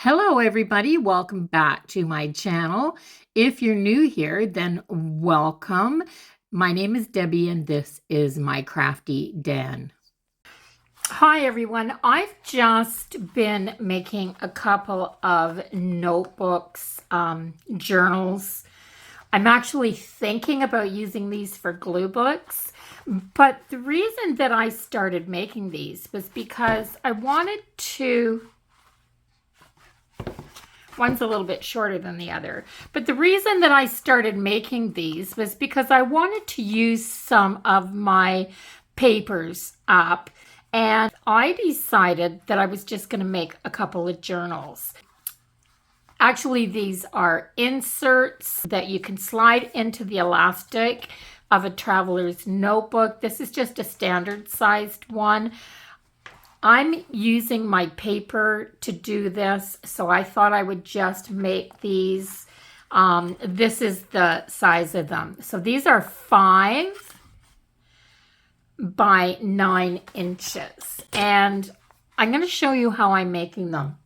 Hello, everybody. Welcome back to my channel. If you're new here, then welcome. My name is Debbie, and this is my crafty den. Hi, everyone. I've just been making a couple of notebooks, journals. I'm actually thinking about using these for glue books. But the reason that I started making these was because I wanted to. One's a little bit shorter than the other. But the reason that I started making these was because I wanted to use some of my papers up. And I decided that I was just going to make a couple of journals. Actually, these are inserts that you can slide into the elastic of a traveler's notebook. This is just a standard sized one. I'm using my paper to do this, so I thought I would just make these. This is the size of them. So these are 5 by 9 inches. And I'm going to show you how I'm making them.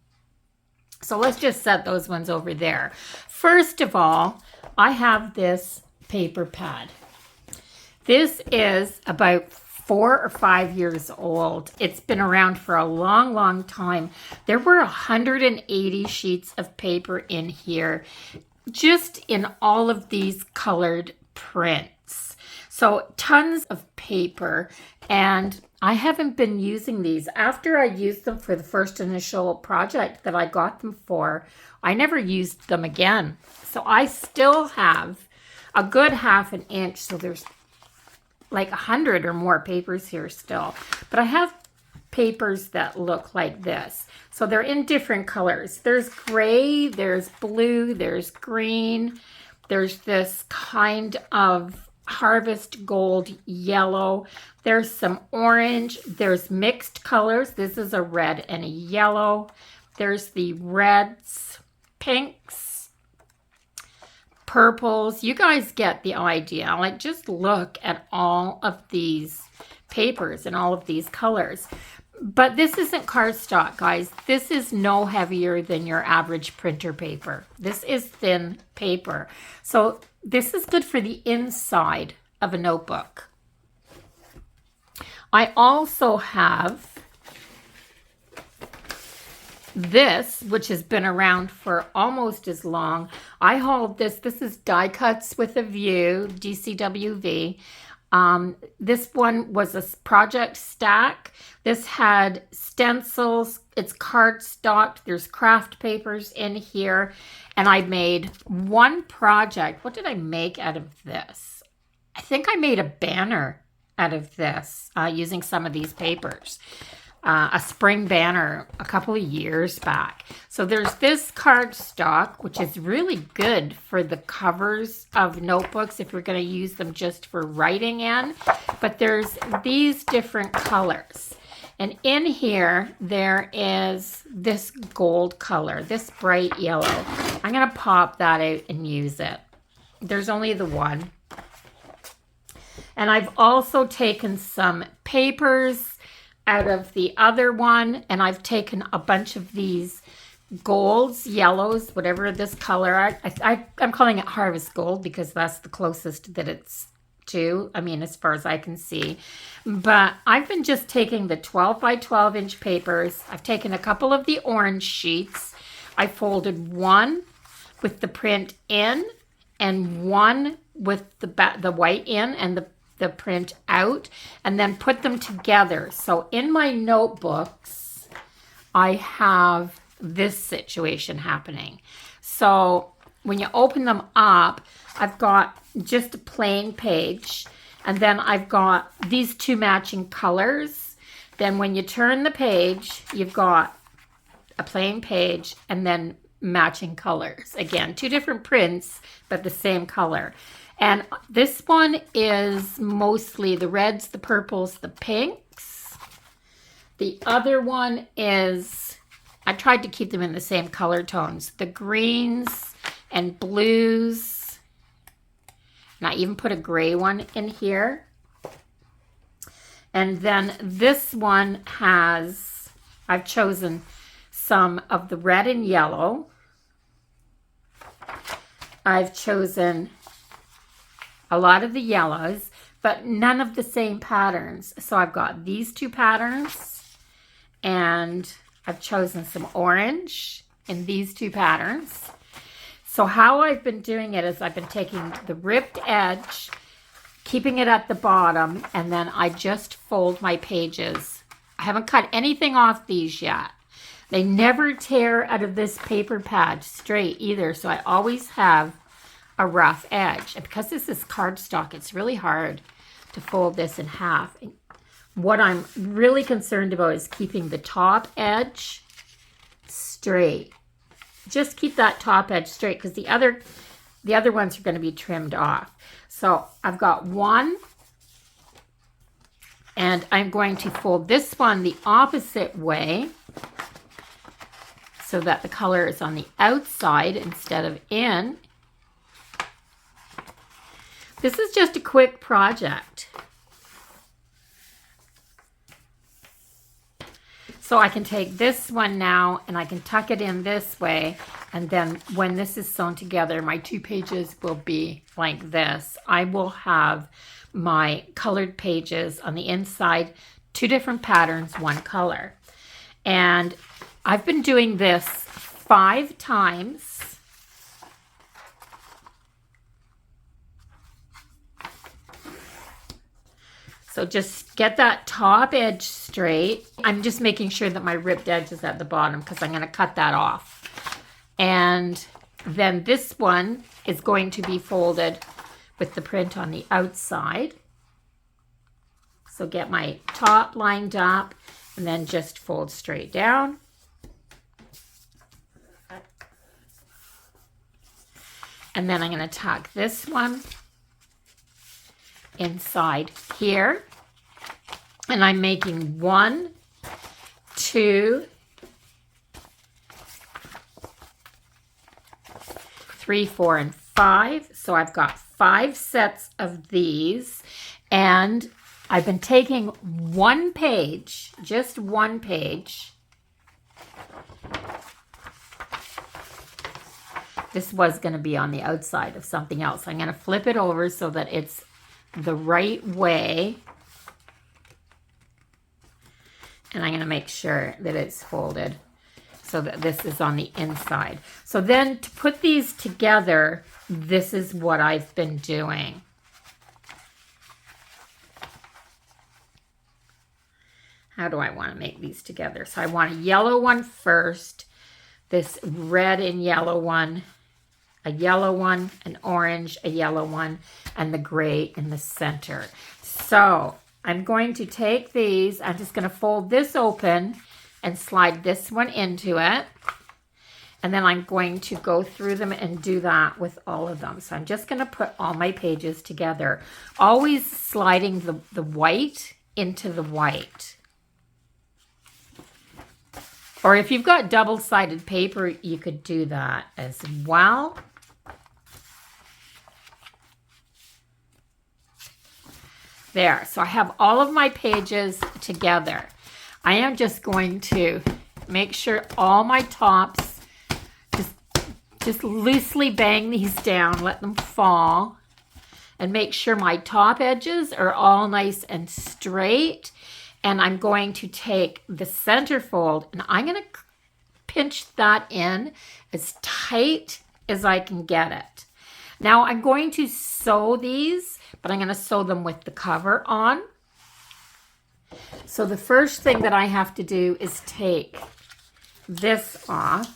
So let's just set those ones over there. First of all, I have this paper pad. This is about 4 or 5 years old. It's been around for a long, long time. There were 180 sheets of paper in here, just in all of these colored prints. So tons of paper, and I haven't been using these. After I used them for the first initial project that I got them for, I never used them again. So I still have a good 1/2 inch, so there's like 100 or more papers here still. But I have papers that look like this. So they're in different colors. There's gray, there's blue, there's green. There's this kind of harvest gold yellow. There's some orange. There's mixed colors. This is a red and a yellow. There's the reds, pinks, purples. You guys get the idea. Like, just look at all of these papers and all of these colors. But this isn't cardstock, guys. This is no heavier than your average printer paper. This is thin paper. So this is good for the inside of a notebook. I also have this, which has been around for almost as long. I hauled this. This is Die Cuts with a View, DCWV. This one was a project stack. This had stencils. It's cardstock. There's craft papers in here. And I made one project. What did I make out of this? I think I made a banner out of this using some of these papers. A spring banner a couple of years back. So there's this cardstock, which is really good for the covers of notebooks if you're going to use them just for writing in. But there's these different colors. And in here, there is this gold color, this bright yellow. I'm going to pop that out and use it. There's only the one. And I've also taken some papers out of the other one, and I've taken a bunch of these golds, yellows, whatever this color. I'm calling it harvest gold because that's the closest that it's to. I mean, as far as I can see. But I've been just taking the 12 by 12 inch papers. I've taken a couple of the orange sheets. I folded one with the print in and one with the white in and the print out, and then put them together. So in my notebooks, I have this situation happening. So when you open them up, I've got just a plain page, and then I've got these 2 matching colors. Then when you turn the page, you've got a plain page and then matching colors. Again, 2 different prints, but the same color. And this one is mostly the reds, the purples, the pinks. The other one is, I tried to keep them in the same color tones, the greens and blues. And I even put a gray one in here. And then this one has, I've chosen some of the red and yellow. I've chosen a lot of the yellows, but none of the same patterns. So I've got these two patterns, and I've chosen some orange in these two patterns. So how I've been doing it is I've been taking the ripped edge, keeping it at the bottom, and then I just fold my pages. I haven't cut anything off these yet. They never tear out of this paper pad straight either, so I always have a rough edge. And because this is cardstock, it's really hard to fold this in half. And what I'm really concerned about is keeping the top edge straight. Just keep that top edge straight, because the other ones are going to be trimmed off. So I've got one, and I'm going to fold this one the opposite way so that the color is on the outside instead of in. This is just a quick project. So I can take this one now and I can tuck it in this way, and then when this is sewn together, my two pages will be like this. I will have my colored pages on the inside, two different patterns, one color. And I've been doing this 5 times. So just get that top edge straight. I'm just making sure that my ripped edge is at the bottom because I'm going to cut that off. And then this one is going to be folded with the print on the outside. So get my top lined up and then just fold straight down. And then I'm going to tuck this one inside here. And I'm making 1, 2, 3, 4, and 5. So I've got 5 sets of these. And I've been taking one page, just one page. This was going to be on the outside of something else. I'm going to flip it over so that it's the right way. And I'm going to make sure that it's folded so that this is on the inside. So then to put these together, this is what I've been doing. How do I want to make these together? So I want a yellow one first, this red and yellow one, a yellow one, an orange, a yellow one, and the gray in the center. So I'm going to take these, I'm just going to fold this open and slide this one into it. And then I'm going to go through them and do that with all of them. So I'm just going to put all my pages together, always sliding the white into the white. Or if you've got double-sided paper, you could do that as well. There, so I have all of my pages together. I am just going to make sure all my tops, just loosely bang these down, let them fall, and make sure my top edges are all nice and straight. And I'm going to take the center fold and I'm going to pinch that in as tight as I can get it. Now I'm going to sew these, but I'm going to sew them with the cover on. So the first thing that I have to do is take this off.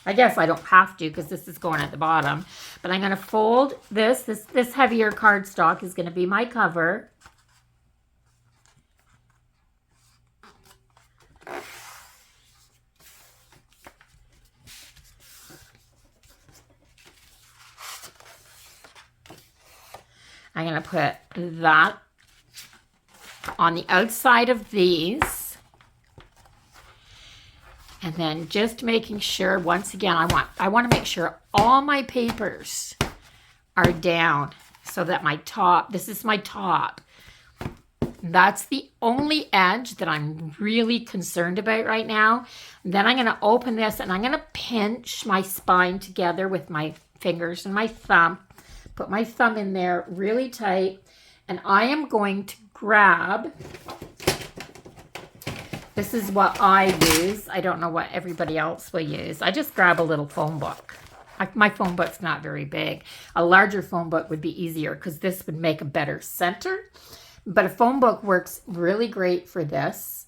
I guess I don't have to because this is going at the bottom. But I'm going to fold this. This heavier cardstock is going to be my cover. I'm going to put that on the outside of these. And then just making sure, once again, I want to make sure all my papers are down so that my top, this is my top. That's the only edge that I'm really concerned about right now. Then I'm going to open this and I'm going to pinch my spine together with my fingers and my thumb. Put my thumb in there really tight. And I am going to grab, this is what I use. I don't know what everybody else will use. I just grab a little phone book. My phone book's not very big. A larger phone book would be easier because this would make a better center. But a phone book works really great for this.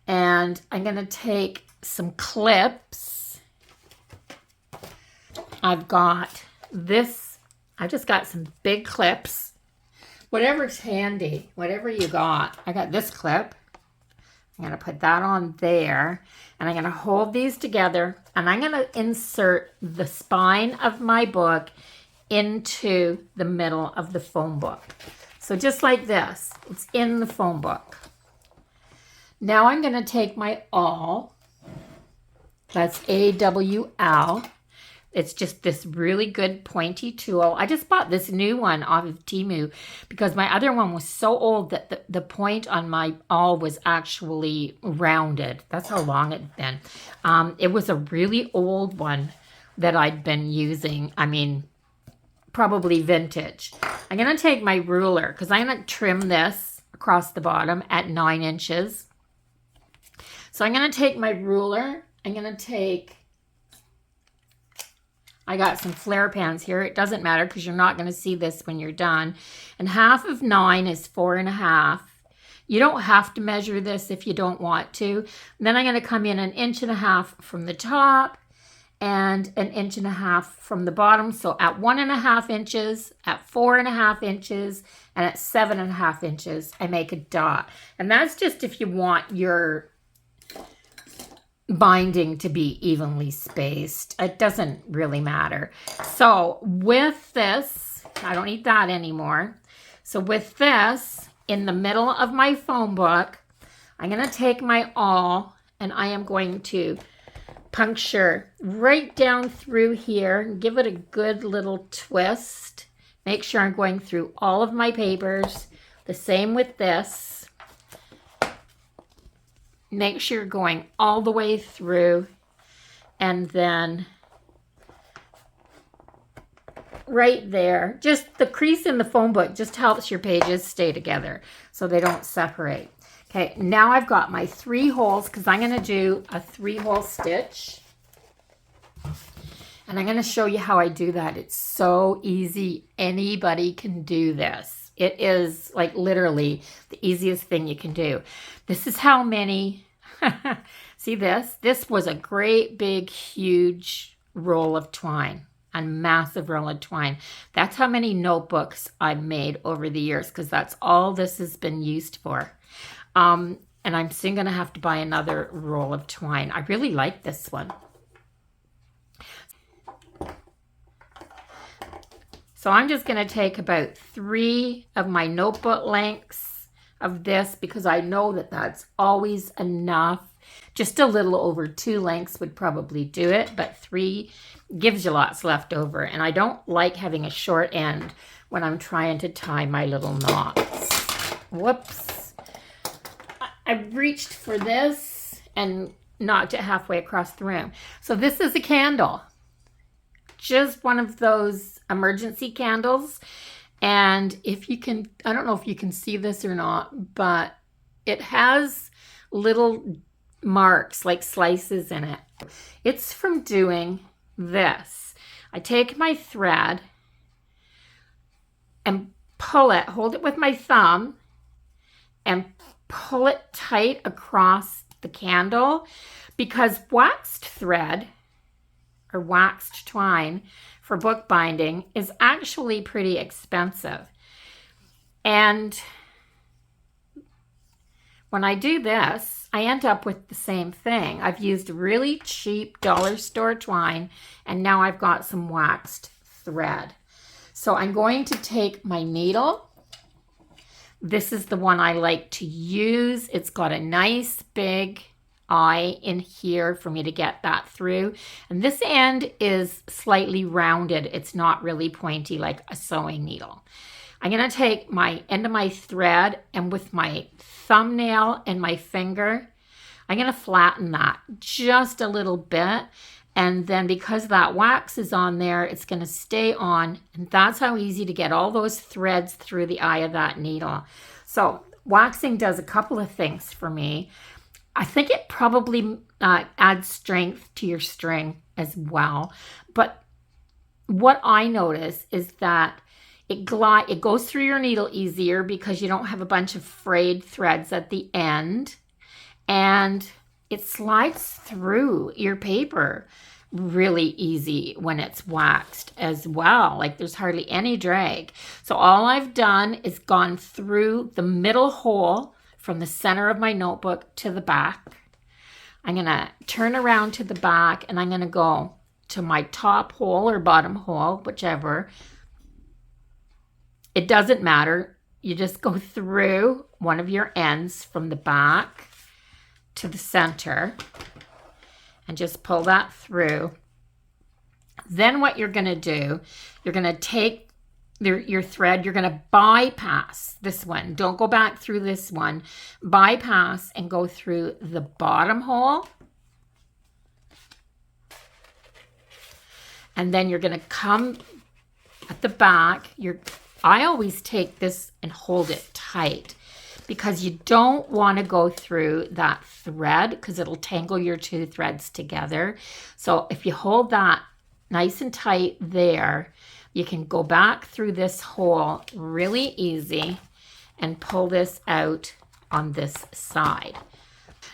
And I'm going to take some clips. I've got this. I just got some big clips. Whatever's handy, whatever you got. I got this clip. I'm going to put that on there. And I'm going to hold these together. And I'm going to insert the spine of my book into the middle of the phone book. So just like this, it's in the phone book. Now I'm going to take my awl. That's A-W-L. It's just this really good pointy tool. I just bought this new one off of Temu because my other one was so old that the point on my awl was actually rounded. That's how long it'd been. It was a really old one that I'd been using. I mean, probably vintage. I'm going to take my ruler because I'm going to trim this across the bottom at 9 inches. So I'm going to take my ruler. I'm going to take, I got some flare pans here. It doesn't matter because you're not going to see this when you're done. And 1/2 of 9 is 4.5. You don't have to measure this if you don't want to. And then I'm going to come in 1.5 inches from the top and 1.5 inches from the bottom. So at 1.5 inches, at 4.5 inches, and at 7.5 inches, I make a dot. And that's just if you want your binding to be evenly spaced. It doesn't really matter. So with this, I don't need that anymore. So with this, in the middle of my phone book, I'm going to take my awl and I am going to puncture right down through here and give it a good little twist. Make sure I'm going through all of my papers. The same with this. Make sure you're going all the way through, and then right there, just the crease in the phone book just helps your pages stay together so they don't separate. Okay, now I've got my 3 holes because I'm going to do a 3-hole stitch. And I'm going to show you how I do that. It's so easy. Anybody can do this. It is like literally the easiest thing you can do. This is how many, see this? This was a great big huge roll of twine. A massive roll of twine. That's how many notebooks I've made over the years because that's all this has been used for. And I'm soon going to have to buy another roll of twine. I really like this one. So I'm just going to take about 3 of my notebook lengths of this because I know that that's always enough. Just a little over 2 lengths would probably do it, but 3 gives you lots left over. And I don't like having a short end when I'm trying to tie my little knots. Whoops. I reached for this and knocked it halfway across the room. So this is a candle. Just one of those emergency candles. And if you can, I don't know if you can see this or not, but it has little marks like slices in it. It's from doing this. I take my thread and pull it, hold it with my thumb and pull it tight across the candle because waxed thread or waxed twine for bookbinding is actually pretty expensive. And when I do this, I end up with the same thing. I've used really cheap dollar store twine and now I've got some waxed thread. So I'm going to take my needle. This is the one I like to use. It's got a nice big eye in here for me to get that through. And this end is slightly rounded. It's not really pointy like a sewing needle. I'm going to take my end of my thread, and with my thumbnail and my finger, I'm going to flatten that just a little bit. And then because that wax is on there, it's going to stay on. And that's how easy to get all those threads through the eye of that needle. So waxing does a couple of things for me. I think it probably adds strength to your string as well. But what I notice is that it goes through your needle easier because you don't have a bunch of frayed threads at the end. And it slides through your paper really easy when it's waxed as well. Like there's hardly any drag. So all I've done is gone through the middle hole from the center of my notebook to the back. I'm going to turn around to the back, and I'm going to go to my top hole or bottom hole, whichever. It doesn't matter. You just go through one of your ends from the back to the center and just pull that through. Then what you're going to do, you're going to take your thread, you're going to bypass this one. Don't go back through this one. Bypass and go through the bottom hole. And then you're going to come at the back. I always take this and hold it tight, because you don't want to go through that thread because it'll tangle your two threads together. So if you hold that nice and tight there, you can go back through this hole really easy and pull this out on this side.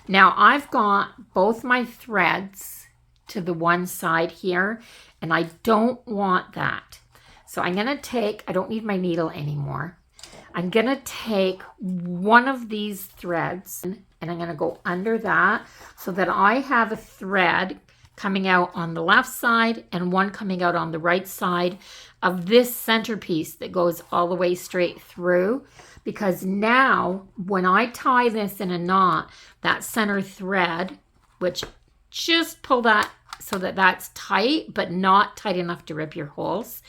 Now I've got both my threads to the one side here, and I don't want that. So I'm going to take, I don't need my needle anymore. I'm going to take one of these threads and I'm going to go under that so that I have a thread coming out on the left side and one coming out on the right side of this centerpiece that goes all the way straight through. Because now when I tie this in a knot, that center thread, which just pull that so that that's tight, but not tight enough to rip your holes.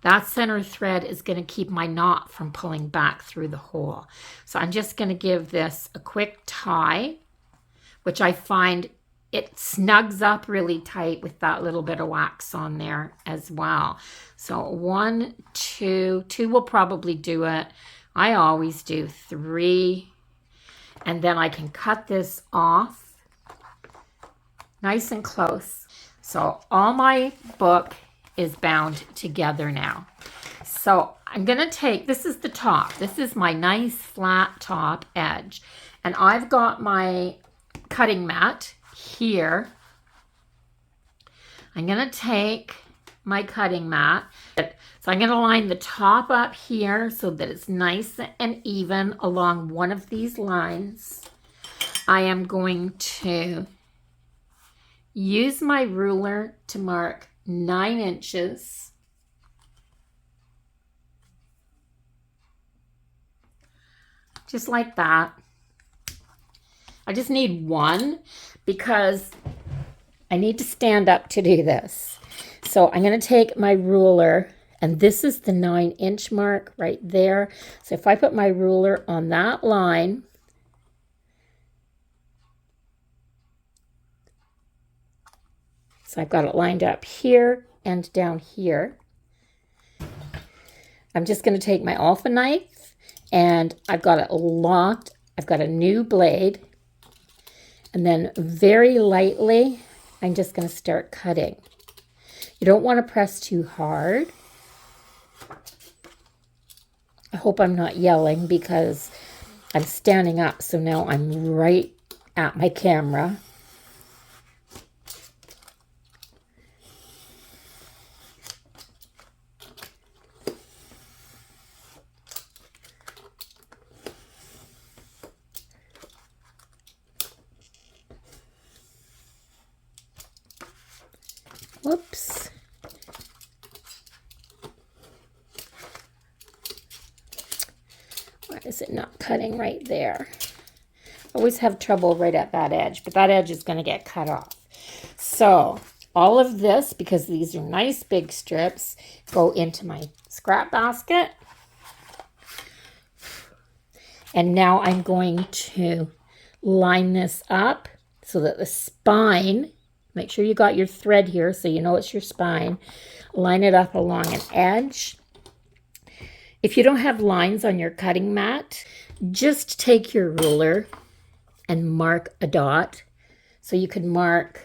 That center thread is going to keep my knot from pulling back through the hole. So I'm just going to give this a quick tie, which I find it snugs up really tight with that little bit of wax on there as well. So 1, 2 will probably do it. I always do 3. And then I can cut this off nice and close. So all my book is bound together now. So I'm going to take, this is the top. This is my nice flat top edge. And I've got my cutting mat here. I'm going to take my cutting mat. So I'm going to line the top up here so that it's nice and even along one of these lines. I am going to use my ruler to mark 9 inches. Just like that. I just need one because I need to stand up to do this. So I'm going to take my ruler, and this is the 9-inch mark right there. So if I put my ruler on that line, so I've got it lined up here and down here. I'm just going to take my alpha knife, and I've got it locked. I've got a new blade, and then very lightly, I'm just going to start cutting. You don't want to press too hard. I hope I'm not yelling because I'm standing up, so now I'm right at my camera. Whoops. Why is it not cutting right there? I always have trouble right at that edge, but that edge is going to get cut off. So all of this, because these are nice big strips, go into my scrap basket. And now I'm going to line this up so that the spine, make sure you got your thread here so you know it's your spine. Line it up along an edge. If you don't have lines on your cutting mat, just take your ruler and mark a dot. So you can mark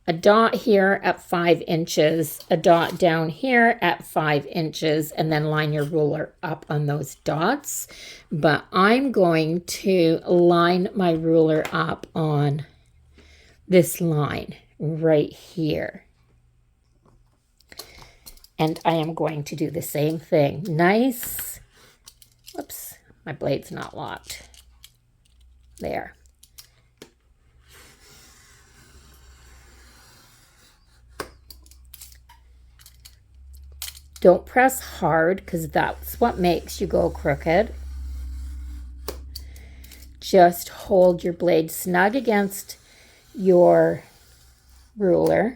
a dot here at 5 inches, a dot down here at 5 inches, and then line your ruler up on those dots. But I'm going to line my ruler up on this line right here. And I am going to do the same thing. Nice. Whoops, my blade's not locked. There. Don't press hard because that's what makes you go crooked. Just hold your blade snug against your ruler.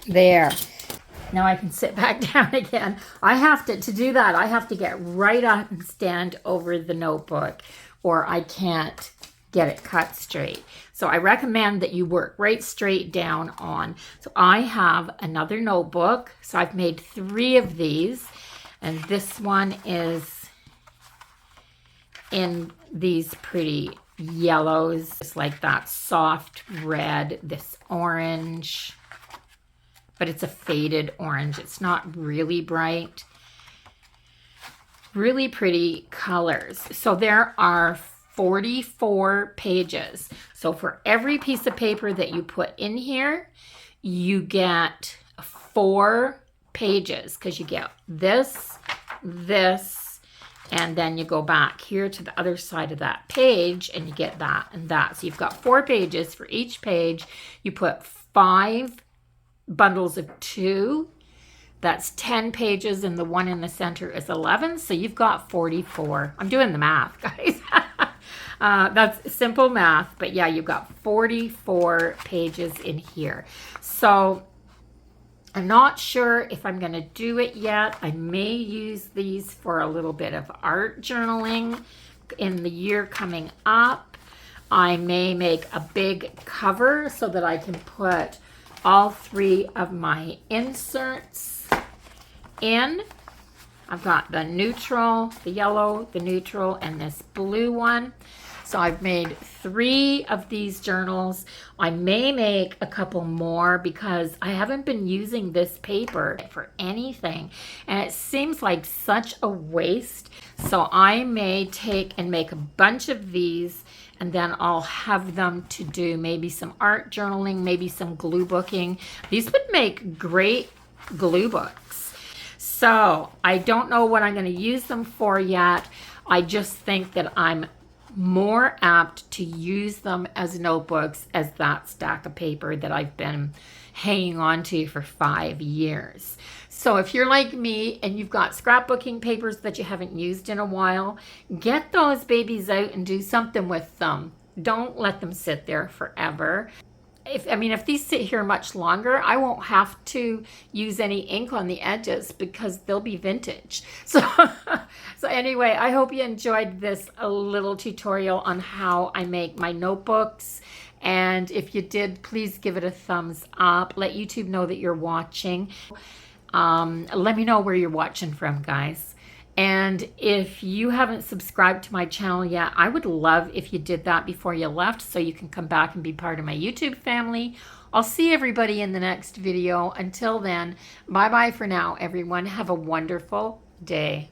There. Now I can sit back down again. I have to do that, I have to get right up and stand over the notebook or I can't get it cut straight. So I recommend that you work right straight down on. So I have another notebook. So I've made 3 of these. And this one is in these pretty yellows. It's like that soft red, this orange. But it's a faded orange. It's not really bright. Really pretty colors. So there are 44 pages. So for every piece of paper that you put in here, you get 4 pages because you get this, and then you go back here to the other side of that page and you get that and that. So you've got 4 pages for each page. You put 5 bundles of 2, that's 10 pages, and the one in the center is 11, so you've got 44. I'm doing the math, guys. That's simple math, but yeah, you've got 44 pages in here. So I'm not sure if I'm going to do it yet. I may use these for a little bit of art journaling in the year coming up. I may make a big cover so that I can put all 3 of my inserts in. I've got the neutral, the yellow, the neutral, and this blue one. So I've made 3 of these journals. I may make a couple more because I haven't been using this paper for anything. And it seems like such a waste. So I may take and make a bunch of these, and then I'll have them to do maybe some art journaling, maybe some glue booking. These would make great glue books. So I don't know what I'm going to use them for yet. I just think that I'm more apt to use them as notebooks as that stack of paper that I've been hanging on to for 5 years. So if you're like me and you've got scrapbooking papers that you haven't used in a while, get those babies out and do something with them. Don't let them sit there forever. If these sit here much longer, I won't have to use any ink on the edges because they'll be vintage. So anyway, I hope you enjoyed this little tutorial on how I make my notebooks. And if you did, please give it a thumbs up. Let YouTube know that you're watching. Let me know where you're watching from, guys. And if you haven't subscribed to my channel yet, I would love if you did that before you left so you can come back and be part of my YouTube family. I'll see everybody in the next video. Until then, bye-bye for now, everyone. Have a wonderful day.